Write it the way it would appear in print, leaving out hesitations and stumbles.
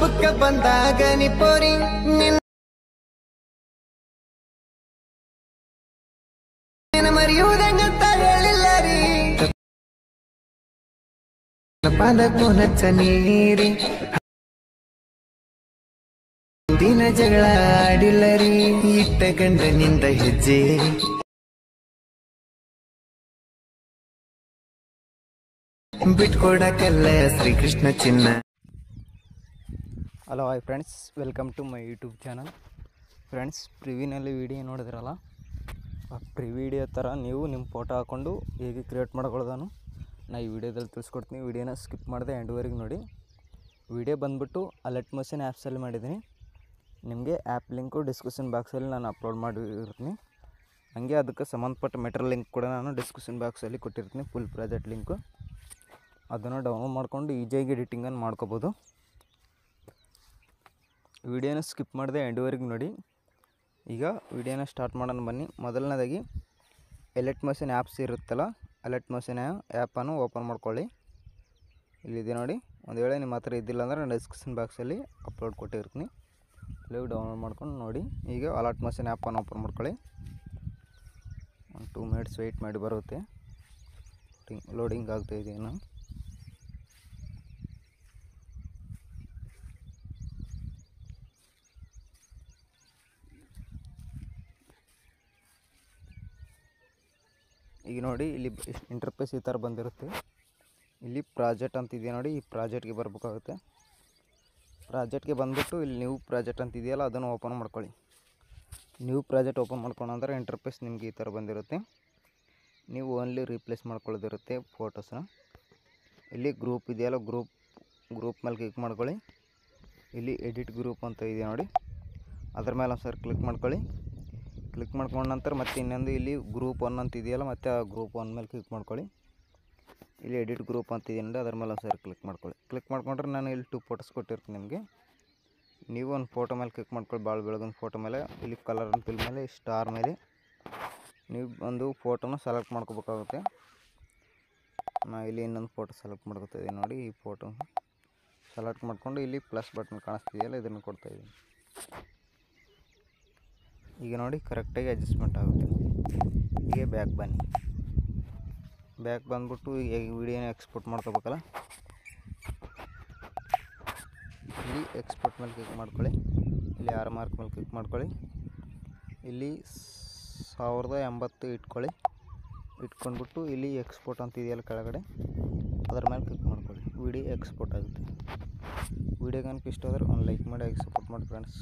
ರೂಪಕ್ಕ ಬಂದಾಗ ನಿಪೋರಿ ನಿನ್ನ ಮರೆಯುವುದಂಗಂತ ಹೇಳಿಲ್ಲ ರೀ ಪಾದಕ್ಕೂ ನಚ್ಚ ನೀರಿ ದಿನ ಜಗಳ ಆಡಿಲ್ಲ ರೀ ಇಟ್ಟ ಗಂಡನಿಂದ ಹೆಜ್ಜೆ ಬಿಟ್ಕೊಡಕಲ್ಲ ಶ್ರೀಕೃಷ್ಣ ಚಿನ್ನ. Hello hi friends, welcome to my YouTube channel. Friends, ಪ್ರಿವಿನಲ್ಲಿ ವಿಡಿಯೋ ನೋಡಿದ್ರಲ್ಲ, ಆ ವಿಡಿಯೋ ಥರ ನೀವು ನಿಮ್ಮ ಫೋಟೋ ಹಾಕ್ಕೊಂಡು ಹೇಗೆ ಕ್ರಿಯೇಟ್ ಮಾಡ್ಕೊಳ್ಳೋದನ್ನು ನಾ ಈ ವಿಡಿಯೋದಲ್ಲಿ ತಿಳಿಸ್ಕೊಡ್ತೀನಿ. ವಿಡಿಯೋನ ಸ್ಕಿಪ್ ಮಾಡಿದೆ ಎಂಡ್ವರೆಗೆ ನೋಡಿ. ವಿಡಿಯೋ ಬಂದುಬಿಟ್ಟು ಅಲರ್ಟ್ ಮೋಷನ್ ಆ್ಯಪ್ಸಲ್ಲಿ ಮಾಡಿದ್ದೀನಿ. ನಿಮಗೆ ಆ್ಯಪ್ ಲಿಂಕು ಡಿಸ್ಕ್ರಿಪ್ಷನ್ ಬಾಕ್ಸಲ್ಲಿ ನಾನು ಅಪ್ಲೋಡ್ ಮಾಡಿರ್ತೀನಿ. ಹಾಗೆ ಅದಕ್ಕೆ ಸಂಬಂಧಪಟ್ಟ ಮೆಟೀರಿಯಲ್ ಲಿಂಕ್ ಕೂಡ ನಾನು ಡಿಸ್ಕ್ರಿಪ್ಷನ್ ಬಾಕ್ಸಲ್ಲಿ ಕೊಟ್ಟಿರ್ತೀನಿ, ಫುಲ್ ಪ್ರಾಜೆಕ್ಟ್ ಲಿಂಕು. ಅದನ್ನು ಡೌನ್ಲೋಡ್ ಮಾಡಿಕೊಂಡು ಈಜಿಯಾಗಿ ಎಡಿಟಿಂಗನ್ನು ಮಾಡ್ಕೋಬೋದು. ವಿಡಿಯೋನ ಸ್ಕಿಪ್ ಮಾಡಿದೆ ಎಂಡ್ವರೆಗೆ ನೋಡಿ. ಈಗ ವಿಡಿಯೋನ ಸ್ಟಾರ್ಟ್ ಮಾಡೋಣ ಬನ್ನಿ. ಮೊದಲನೇದಾಗಿ ಅಲರ್ಟ್ ಮೋಷನ್ ಆ್ಯಪ್ಸ್ ಇರುತ್ತಲ್ಲ, ಅಲರ್ಟ್ ಮೋಷನ್ ಆ್ಯಪನ್ನು ಓಪನ್ ಮಾಡ್ಕೊಳ್ಳಿ. ಇಲ್ಲಿದೆ ನೋಡಿ. ಒಂದು ವೇಳೆ ನಿಮ್ಮ ಹತ್ರ ಇದ್ದಿಲ್ಲ ಅಂದರೆ ನಾನು ಡಿಸ್ಕ್ರಿಪ್ಷನ್ ಬಾಕ್ಸಲ್ಲಿ ಅಪ್ಲೋಡ್ ಕೊಟ್ಟಿರ್ತೀನಿ, ಅಲ್ಲಿ ಡೌನ್ಲೋಡ್ ಮಾಡ್ಕೊಂಡು ನೋಡಿ. ಈಗ ಅಲರ್ಟ್ ಮೋಷನ್ ಆ್ಯಪನ್ನು ಓಪನ್ ಮಾಡ್ಕೊಳ್ಳಿ. ಒಂದು 2 ಮಿನಿಟ್ಸ್ ವೆಯ್ಟ್ ಮಾಡಿ, ಬರುತ್ತೆ. ಲೋಡಿಂಗ್ ಆಗ್ತಾಯಿದೆ ಇನ್ನು. ಈಗ ನೋಡಿ, ಇಲ್ಲಿ ಇಂಟರ್ಫೇಸ್ ಈ ಥರ ಬಂದಿರುತ್ತೆ. ಇಲ್ಲಿ ಪ್ರಾಜೆಕ್ಟ್ ಅಂತಿದೆಯಾ ನೋಡಿ, ಈ ಪ್ರಾಜೆಕ್ಟ್ಗೆ ಬರಬೇಕಾಗುತ್ತೆ. ಪ್ರಾಜೆಕ್ಟ್ಗೆ ಬಂದುಬಿಟ್ಟು ಇಲ್ಲಿ ನ್ಯೂ ಪ್ರಾಜೆಕ್ಟ್ ಅಂತಿದೆಯಲ್ಲ, ಅದನ್ನು ಓಪನ್ ಮಾಡ್ಕೊಳ್ಳಿ. ನ್ಯೂ ಪ್ರಾಜೆಕ್ಟ್ ಓಪನ್ ಮಾಡ್ಕೊಂಡ್ರೆ ಇಂಟರ್ಫೇಸ್ ನಿಮಗೆ ಈ ಥರ ಬಂದಿರುತ್ತೆ. ನೀವು ಓನ್ಲಿ ರೀಪ್ಲೇಸ್ ಮಾಡ್ಕೊಳ್ಳೋದಿರುತ್ತೆ ಫೋಟೋಸ್ನ. ಇಲ್ಲಿ ಗ್ರೂಪ್ ಇದೆಯಲ್ಲ, ಗ್ರೂಪ್ ಮೇಲೆ ಕ್ಲಿಕ್ ಮಾಡ್ಕೊಳ್ಳಿ. ಇಲ್ಲಿ ಎಡಿಟ್ ಗ್ರೂಪ್ ಅಂತ ಇದೆ ನೋಡಿ, ಅದ್ರ ಮೇಲೆ ಒಂದು ಸರಿ ಕ್ಲಿಕ್ ಮಾಡ್ಕೊಳ್ಳಿ. ಕ್ಲಿಕ್ ಮಾಡ್ಕೊಂಡ ನಂತರ ಮತ್ತೆ ಇನ್ನೊಂದು ಇಲ್ಲಿ ಗ್ರೂಪ್ 1 ಅಂತ ಇದೆಯಲ್ಲ, ಮತ್ತು ಆ ಗ್ರೂಪ್ 1 ಮೇಲೆ ಕ್ಲಿಕ್ ಮಾಡ್ಕೊಳ್ಳಿ. ಇಲ್ಲಿ ಎಡಿಟ್ ಗ್ರೂಪ್ ಅಂತ ಇದೆ ನೋಡಿ, ಅದ್ರ ಮೇಲೆ ಒಂದು ಸರಿ ಕ್ಲಿಕ್ ಮಾಡ್ಕೊಳ್ಳಿ. ಕ್ಲಿಕ್ ಮಾಡ್ಕೊಂಡ್ರೆ ನಾನು ಇಲ್ಲಿ 2 ಫೋಟೋಸ್ ಕೊಟ್ಟಿರ್ತೀನಿ ನಿಮಗೆ. ನೀವು ಒಂದು ಫೋಟೋ ಮೇಲೆ ಕ್ಲಿಕ್ ಮಾಡ್ಕೊಳ್ಳಿ, ಭಾಳ ಬೆಳಗೊಂದು ಫೋಟೋ ಮೇಲೆ. ಇಲ್ಲಿ ಕಲರ್ ಫಿಲ್ ಮೇಲೆ ಸ್ಟಾರ್ ಮೇಲೆ ನೀವು ಒಂದು ಫೋಟೋನ ಸೆಲೆಕ್ಟ್ ಮಾಡ್ಕೋಬೇಕಾಗುತ್ತೆ. ನಾನು ಇಲ್ಲಿ ಇನ್ನೊಂದು ಫೋಟೋ ಸೆಲೆಕ್ಟ್ ಮಾಡ್ಕೊತಾಯಿದ್ದೀನಿ ನೋಡಿ. ಈ ಫೋಟೋ ಸೆಲೆಕ್ಟ್ ಮಾಡಿಕೊಂಡು ಇಲ್ಲಿ ಪ್ಲಸ್ ಬಟನ್ ಕಾಣಿಸ್ತಿದೆಯಲ್ಲ, ಇದನ್ನು ಕೊಡ್ತಾಯಿದ್ದೀನಿ. ಈಗ ನೋಡಿ, ಕರೆಕ್ಟಾಗಿ ಅಡ್ಜಸ್ಟ್ಮೆಂಟ್ ಆಗುತ್ತೆ. ಹೀಗೆ ಬ್ಯಾಕ್ ಬನ್ನಿ. ಬ್ಯಾಕ್ ಬಂದ್ಬಿಟ್ಟು ಈಗ ವಿಡಿಯೋನ ಎಕ್ಸ್ಪೋರ್ಟ್ ಮಾಡ್ಕೋಬೇಕಲ್ಲ, ಇಲ್ಲಿ ಎಕ್ಸ್ಪೋರ್ಟ್ ಮೇಲೆ ಕ್ಲಿಕ್ ಮಾಡ್ಕೊಳ್ಳಿ. ಇಲ್ಲಿ ಆರ್ ಮಾರ್ಕ್ ಮೇಲೆ ಕ್ಲಿಕ್ ಮಾಡ್ಕೊಳ್ಳಿ. ಇಲ್ಲಿ 1080 ಇಟ್ಕೊಳ್ಳಿ. ಇಟ್ಕೊಂಡ್ಬಿಟ್ಟು ಇಲ್ಲಿ ಎಕ್ಸ್ಪೋರ್ಟ್ ಅಂತ ಇದೆಯಲ್ಲ ಕೆಳಗಡೆ, ಅದರ ಮೇಲೆ ಕ್ಲಿಕ್ ಮಾಡ್ಕೊಳ್ಳಿ. ವಿಡಿಯೋ ಎಕ್ಸ್ಪೋರ್ಟ್ ಆಗುತ್ತೆ. ವಿಡಿಯೋ ಕనుక ಇಷ್ಟ ಆದರೆ ಒಂದು ಲೈಕ್ ಮಾಡಿ, ಹಾಗೆ ಸಪೋರ್ಟ್ ಮಾಡಿ ಫ್ರೆಂಡ್ಸ್.